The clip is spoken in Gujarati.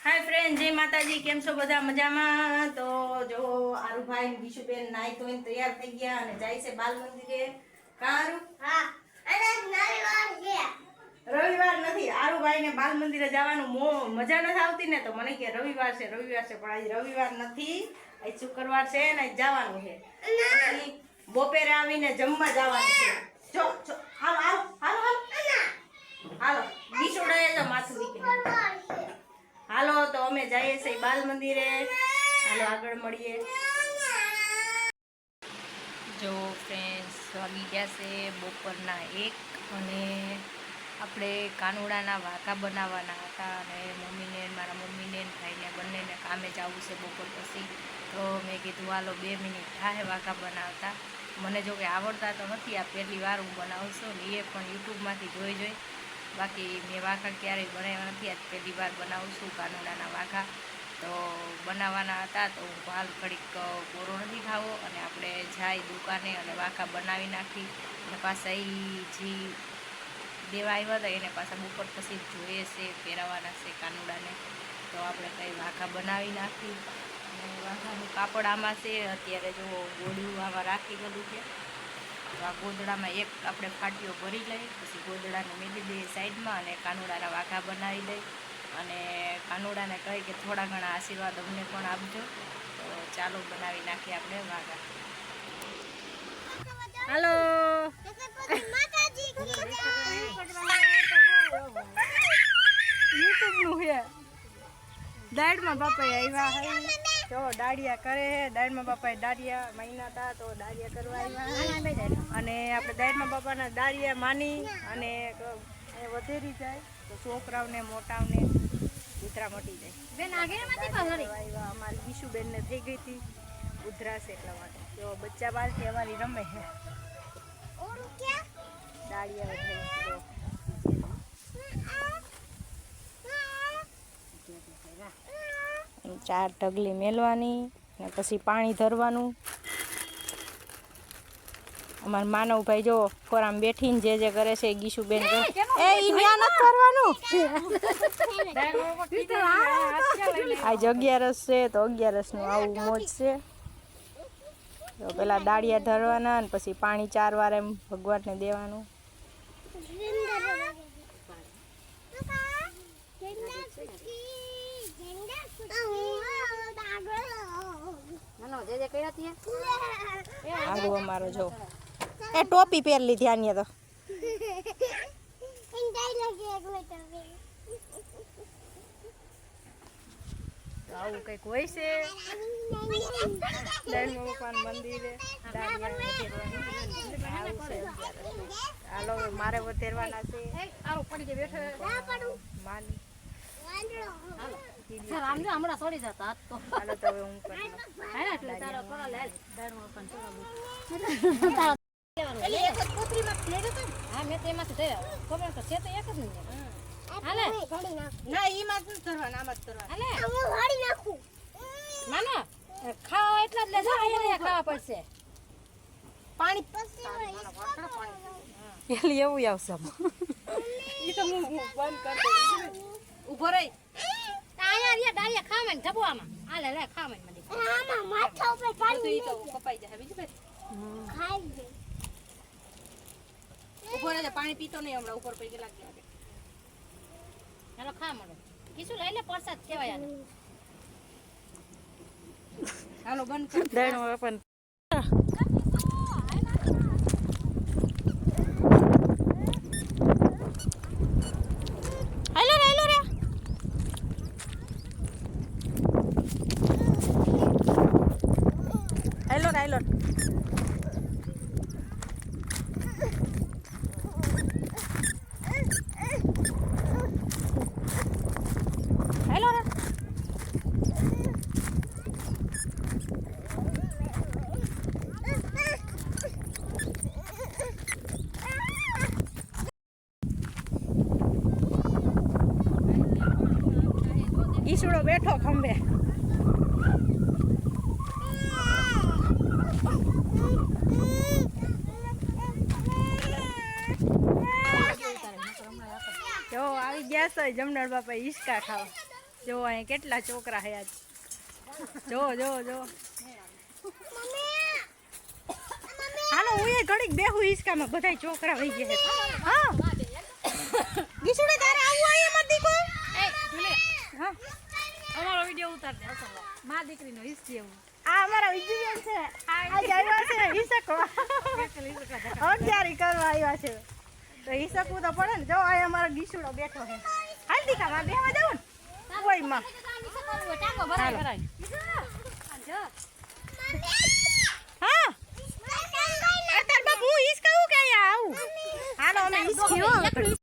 हाय फ्रेंड, जय माताजी। केम छो बधा मजामां? तो जो आरुभाई ने बीशुबेन नाई धोઈને तैयार થઈ ગયા અને જાય છે બાલ મંદિરે. કારું? હા. અને રવિવાર છે. રવિવાર નથી. આરુભાઈ ને બાલ મંદિરે જવાનું મજા નથી આવતી ને, તો મને કે રવિવાર છે પણ આજ રવિવાર નથી. આજ શુક્રવાર છે ને આજ જવાનું છે. પછી બપોરે આવીને જમવા જવાનું છે. જો હાલો હાલો હાલો હાલો હાલો બીશુડાએ તો માથું વીખી. હાલો તો અમે જઈએ છીએ બાલ મંદિરે. હાલો આગળ મળીએ. જો ફ્રેન્ડ્સ વાગી ગયા છે બપોરના 1 અને આપણે કાનુડાના વાઘા બનાવવાના હતા અને મમ્મીને મારા મમ્મીને ભાઈને બંનેને કામે જવું છે બપોર પછી. તો મેં કીધું હાલો 2 મિનિટ થાય વાઘા બનાવતા. મને જો કે આવડતા તો નથી, આ પહેલી વાર હું બનાવું છું ને એ પણ યુટ્યુબમાંથી જોઈ. બાકી મેં વાઘા ક્યારેય બનાવ્યા નથી, આજ પહેલી વાર બનાવું છું કાનુડાના વાઘા. તો બનાવવાના હતા તો હું હાલ ઘડીક કોરો નથી ખાવો અને આપણે જાય દુકાને અને વાઘા બનાવી નાખી. અને પાછા એ જે દેવા આવ્યા હતા એને પાછા બપોર પછી જોઈએ છે, પહેરાવાના છે કાનુડાને. તો આપણે કંઈ વાઘા બનાવી નાખી. અને વાઘાનું કાપડ આમાં છે અત્યારે જો ગોળિયું આમાં રાખી ગયેલું છે. તો આ ગોદડામાં એક આપણે ફાટીઓ ભરી લઈ, પછી ગોદડાને મેલી દઈએ સાઈડમાં અને કાનુડાના વાઘા બનાવી દઈ. અને કાનુડાને કહી કે થોડા ઘણા આશીર્વાદ અમને પણ આપજો. તો ચાલો બનાવી નાખીએ આપણે વાઘા. હાલો યુટ્યુબનું છે. દાઢમાં બાપા આવ્યા તો દાડિયા કરે. દાઢમાં બાપાએ દાડિયા મહિના હતા તો દાડિયા કરવા આવ્યા. અને આપણે દાઢમાં બાપાના દાડિયા માની અને વધેરી જાય તો છોકરાઓને મોટાઓને ઉધરા મટી જાય. અમારી બીશુબેનને થઈ ગઈ હતી ઉધરાશ, એટલા માટે જો બચ્ચા બાલથી અમારી રમે છે દાડિયા. 4 ઢગલી મેલવાની અને પછી પાણી ધરવાનું. અમારા માનવભાઈ જો કોરામ બેઠીને જે કરે છે ગીશુબેન એ ન્યા નથી કરવાનું. આજ 11 છે તો 11નું આવું મોજ છે. તો પેલા દાડિયા ધરવાના અને પછી પાણી 4 વાર એમ ભગવાનને દેવાનું. આગળ અમારો જો એ ટોપી પહેર લીધી આની તો. આવું કંઈક હોય છે મંદિરે. હાલો મારે વધેરવાના છે. હમણાં છોડી જતા તો હાલો તો હવે હું હા મેં તેમાંથી થયા ખબર તો છે તો એક જ નહીં. હાલે ના ઈમાં જ ધરવાના, આમાં જ ધરવાના. માનો ખાવા એટલા જ લેજો, અહીંયા ખાવા પડશે. પાણી એટલે એવું આવશે ઈ તો હું બંધ કરી દઉં. ઉભો રહી અહીંયા રિયા ડાળિયા ખાવા ને ઢબવામાં હાલે લે ખાવા ને આમાં માથા ઉપર પાણી તો કપાઈ જાય. બીજું કઈ ખાઈ દે. ઉભો રહે પાણી પીતો નહીં હમણાં ઉપર પડી લાગે. હાલો ખા મળો કીશું લઈ લે પ્રસાદ કહેવાય. હાલો બંધ કર દેણો પણ ઈસુડો બેઠો ખંભે. જો આવી ગયા છે જમનાર બાપા હિસકા ખાવા. જો અહીં કેટલા છોકરા હે આજ જો જો જો હાલો હું એ ઘડીક બેહું હિસકામાં બધાય છોકરા વહી ગયા છે હા દીસુડે તારે આવું આય મત દીકો એ જુલે હા અમારો વિડિયો ઉતાર દે માં દીકરીનો હિસ્સી એવું આ અમારા વિડિયો છે આજ આવ્યા છે હિસકવા હોશિયારી કરવા આવ્યા છે તો હિસકવું તો પડે ને જો આ અમારો દીસુડો બેઠો છે હાલ દીકા માં બેહવા જાવ ને ઓય માં હા તાર બાપ હું હિસકાવું કે આવું હાલો અમે હિસકી હો